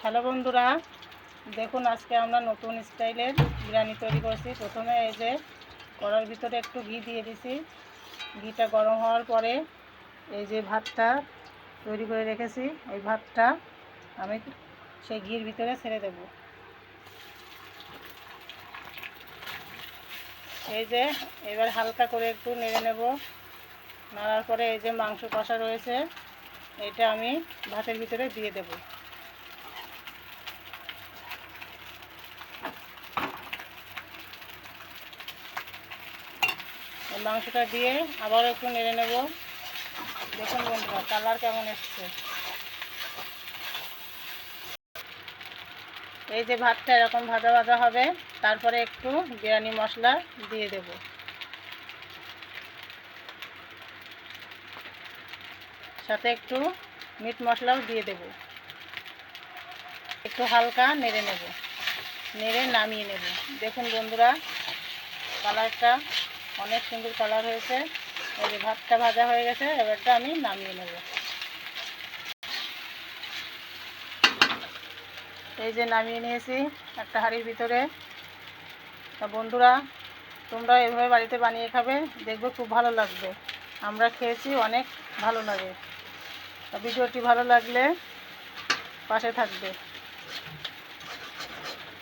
Hello বন্ধুরা, দেখুন আজকে আমরা নতুন স্টাইলের বিরিয়ানি তৈরি করছি। প্রথমে এই যে কড়ার ভিতরে একটু ঘি দিয়ে দিছি। ঘিটা গরম হওয়ার পরে এই যে ভাতটা তৈরি করে রেখেছি, এই ভাতটা আমি সেই ঘির ভিতরে ছেড়ে দেব। এই যে এবার হালকা করে একটু নেড়ে নেব। নাড়ার পরে এই যে মাংস কষা রয়েছে, এটা আমি ভাতের ভিতরে দিয়ে দেব। মাংসটা দিয়ে আবার একটু নেড়ে নেব। দেখুন বন্ধুরা, কালার কেমন এসছে। এই যে ভাতটা এরকম ভাজা ভাজা হবে, তারপরে একটু বিরিয়ানি মশলা দিয়ে দেব। সাথে একটু মিট মশলাও দিয়ে দেব। একটু হালকা নেড়ে নেব, নেড়ে নামিয়ে নেব। দেখুন বন্ধুরা, কালারটা অনেক সুন্দর কালার হয়েছে। এই যে ভাতটা ভাজা হয়ে গেছে, এবারটা আমি নামিয়ে নেব। এই যে নামিয়ে নিয়েছি একটা হাঁড়ির ভিতরে। তা বন্ধুরা, তোমরা এভাবে বাড়িতে বানিয়ে খাবে, দেখবে খুব ভালো লাগবে। আমরা খেয়েছি, অনেক ভালো লাগে। ভিডিওটি ভালো লাগলে পাশে থাকবে।